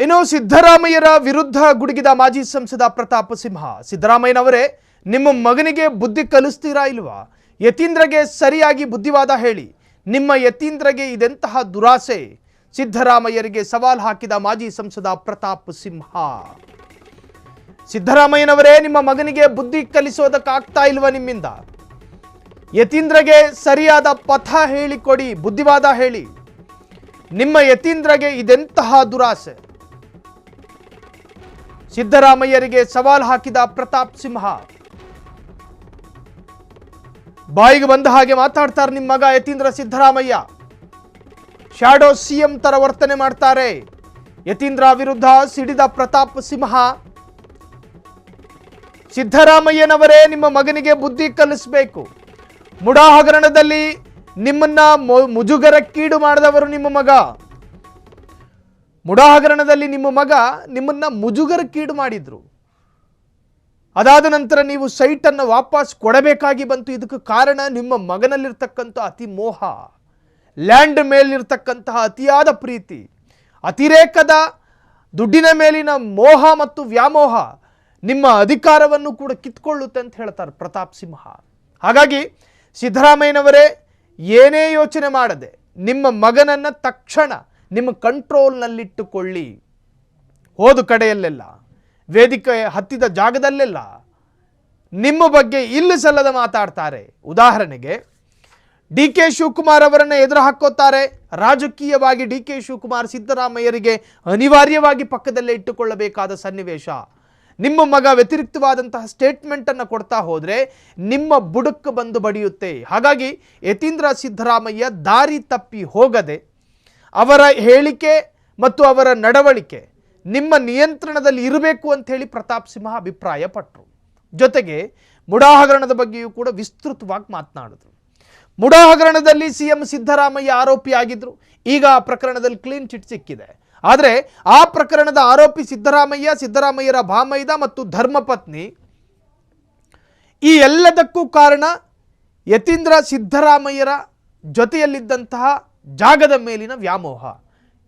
ಇನ್ನು ಸಿದ್ದರಾಮಯ್ಯರ ವಿರುದ್ಧ ಗುಡುಗಿದ ಮಾಜಿ ಸಂಸದ ಪ್ರತಾಪ್ ಸಿಂಹ. ಸಿದ್ದರಾಮಯ್ಯನವರೇ, ನಿಮ್ಮ ಮಗನಿಗೆ ಬುದ್ಧಿ ಕಲಿಸ್ತೀರಾ ಇಲ್ವಾ? ಯತೀಂದ್ರಗೆ ಸರಿಯಾಗಿ ಬುದ್ಧಿವಾದ ಹೇಳಿ. ನಿಮ್ಮ ಯತೀಂದ್ರಗೆ ಇದೆಂತಹ ದುರಾಸೆ? ಸಿದ್ದರಾಮಯ್ಯರಿಗೆ ಸವಾಲ್ ಹಾಕಿದ ಮಾಜಿ ಸಂಸದ ಪ್ರತಾಪ್ ಸಿಂಹ. ಸಿದ್ದರಾಮಯ್ಯನವರೇ, ನಿಮ್ಮ ಮಗನಿಗೆ ಬುದ್ಧಿ ಕಲಿಸೋದಕ್ಕಾಗ್ತಾ ಇಲ್ವಾ ನಿಮ್ಮಿಂದ? ಯತೀಂದ್ರಗೆ ಸರಿಯಾದ ಪಥ ಹೇಳಿಕೊಡಿ, ಬುದ್ಧಿವಾದ ಹೇಳಿ. ನಿಮ್ಮ ಯತೀಂದ್ರಗೆ ಇದೆಂತಹ ದುರಾಸೆ? ಸಿದ್ದರಾಮಯ್ಯರಿಗೆ ಸವಾಲ್ ಹಾಕಿದ ಪ್ರತಾಪ್ ಸಿಂಹ. ಬಾಯಿಗೆ ಬಂದ ಹಾಗೆ ಮಾತಾಡ್ತಾರೆ ನಿಮ್ಮ ಮಗ ಯತೀಂದ್ರ ಸಿದ್ದರಾಮಯ್ಯ. ಶಾಡೋ ಸಿಎಂ ತರ ವರ್ತನೆ ಮಾಡ್ತಾರೆ. ಯತೀಂದ್ರ ವಿರುದ್ಧ ಸಿಡಿದ ಪ್ರತಾಪ್ ಸಿಂಹ. ಸಿದ್ದರಾಮಯ್ಯನವರೇ, ನಿಮ್ಮ ಮಗನಿಗೆ ಬುದ್ಧಿ ಕಲಿಸಬೇಕು. ಮುಡಾ ಹಗರಣದಲ್ಲಿ ನಿಮ್ಮನ್ನ ಮುಜುಗರಕ್ಕೀಡು ಮಾಡಿದವರು ನಿಮ್ಮ ಮಗ. ಮುಡಾ ಹಗರಣದಲ್ಲಿ ನಿಮ್ಮ ಮಗ ನಿಮ್ಮನ್ನ ಮುಜುಗರಕ್ಕೀಡು ಮಾಡಿದ್ರು. ಅದಾದ ನಂತರ ನೀವು ಸೈಟನ್ನು ವಾಪಸ್ ಕೊಡಬೇಕಾಗಿ ಬಂತು. ಇದಕ್ಕೆ ಕಾರಣ ನಿಮ್ಮ ಮಗನಲ್ಲಿರ್ತಕ್ಕಂಥ ಅತಿ ಮೋಹ, ಲ್ಯಾಂಡ್ ಮೇಲಿರ್ತಕ್ಕಂತಹ ಅತಿಯಾದ ಪ್ರೀತಿ, ಅತಿರೇಕದ ದುಡ್ಡಿನ ಮೇಲಿನ ಮೋಹ ಮತ್ತು ವ್ಯಾಮೋಹ ನಿಮ್ಮ ಅಧಿಕಾರವನ್ನು ಕೂಡ ಕಿತ್ಕೊಳ್ಳುತ್ತೆ ಅಂತ ಹೇಳ್ತಾರೆ ಪ್ರತಾಪ್ ಸಿಂಹ. ಹಾಗಾಗಿ ಸಿದ್ದರಾಮಯ್ಯನವರೇ, ಏನೇ ಯೋಚನೆ ಮಾಡದೆ ನಿಮ್ಮ ಮಗನನ್ನು ತಕ್ಷಣ ನಿಮ್ಮ ಕಂಟ್ರೋಲ್ನಲ್ಲಿಟ್ಟುಕೊಳ್ಳಿ. ಹೋದ ಕಡೆಯಲ್ಲೆಲ್ಲ, ವೇದಿಕೆ ಹತ್ತಿದ ಜಾಗದಲ್ಲೆಲ್ಲ ನಿಮ್ಮ ಬಗ್ಗೆ ಇಲ್ಲ ಸಲ್ಲದ ಮಾತಾಡ್ತಾರೆ. ಉದಾಹರಣೆಗೆ ಡಿ.ಕೆ. ಶಿವಕುಮಾರ್ ಅವರನ್ನು ಎದುರು ಹಾಕೋತಾರೆ. ರಾಜಕೀಯವಾಗಿ ಡಿ.ಕೆ. ಶಿವಕುಮಾರ್ ಸಿದ್ದರಾಮಯ್ಯರಿಗೆ ಅನಿವಾರ್ಯವಾಗಿ ಪಕ್ಕದಲ್ಲೇ ಇಟ್ಟುಕೊಳ್ಳಬೇಕಾದ ಸನ್ನಿವೇಶ. ನಿಮ್ಮ ಮಗ ವ್ಯತಿರಿಕ್ತವಾದಂತಹ ಸ್ಟೇಟ್ಮೆಂಟನ್ನು ಕೊಡ್ತಾ ಹೋದರೆ ನಿಮ್ಮ ಬುಡಕ್ಕೆ ಬಂದು ಬಡಿಯುತ್ತೆ. ಹಾಗಾಗಿ ಯತೀಂದ್ರ ಸಿದ್ದರಾಮಯ್ಯ ದಾರಿ ತಪ್ಪಿ ಹೋಗದೆ ಅವರ ಹೇಳಿಕೆ ಮತ್ತು ಅವರ ನಡವಳಿಕೆ ನಿಮ್ಮ ನಿಯಂತ್ರಣದಲ್ಲಿ ಇರಬೇಕು ಅಂತ ಹೇಳಿ ಪ್ರತಾಪ್ ಸಿಂಹ ಅಭಿಪ್ರಾಯಪಟ್ಟರು. ಜೊತೆಗೆ ಮುಡಾ ಹಗರಣದ ಬಗ್ಗೆಯೂ ಕೂಡ ವಿಸ್ತೃತವಾಗಿ ಮಾತನಾಡಿದ್ರು. ಮುಡಾ ಹಗರಣದಲ್ಲಿ ಸಿಎಂ ಸಿದ್ದರಾಮಯ್ಯ ಆರೋಪಿಯಾಗಿದ್ದರು. ಈಗ ಆ ಪ್ರಕರಣದಲ್ಲಿ ಕ್ಲೀನ್ ಚಿಟ್ ಸಿಕ್ಕಿದೆ. ಆದರೆ ಆ ಪ್ರಕರಣದ ಆರೋಪಿ ಸಿದ್ದರಾಮಯ್ಯ, ಸಿದ್ದರಾಮಯ್ಯರ ಭಾಮೈದ ಮತ್ತು ಧರ್ಮಪತ್ನಿ. ಈ ಎಲ್ಲದಕ್ಕೂ ಕಾರಣ ಯತೀಂದ್ರ ಸಿದ್ದರಾಮಯ್ಯರ ಜೊತೆಯಲ್ಲಿದ್ದಂತಹ ಜಾಗದ ಮೇಲಿನ ವ್ಯಾಮೋಹ.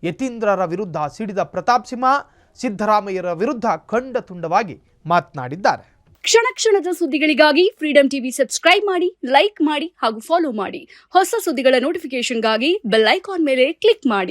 ಯತೀಂದ್ರರ ವಿರುದ್ಧ ಸಿಡಿದ ಪ್ರತಾಪ್ ಸಿಂಹ ಸಿದ್ದರಾಮಯ್ಯರ ವಿರುದ್ಧ ಖಂಡತುಂಡವಾಗಿ ಮಾತನಾಡಿದ್ದಾರೆ. ಕ್ಷಣ ಕ್ಷಣದ ಸುದ್ದಿಗಳಿಗಾಗಿ ಫ್ರೀಡಂ ಟಿವಿ ಸಬ್ಸ್ಕ್ರೈಬ್ ಮಾಡಿ, ಲೈಕ್ ಮಾಡಿ ಹಾಗೂ ಫಾಲೋ ಮಾಡಿ. ಹೊಸ ಸುದ್ದಿಗಳ ನೋಟಿಫಿಕೇಶನ್ಗಾಗಿ ಬೆಲ್ ಐಕಾನ್ ಮೇಲೆ ಕ್ಲಿಕ್ ಮಾಡಿ.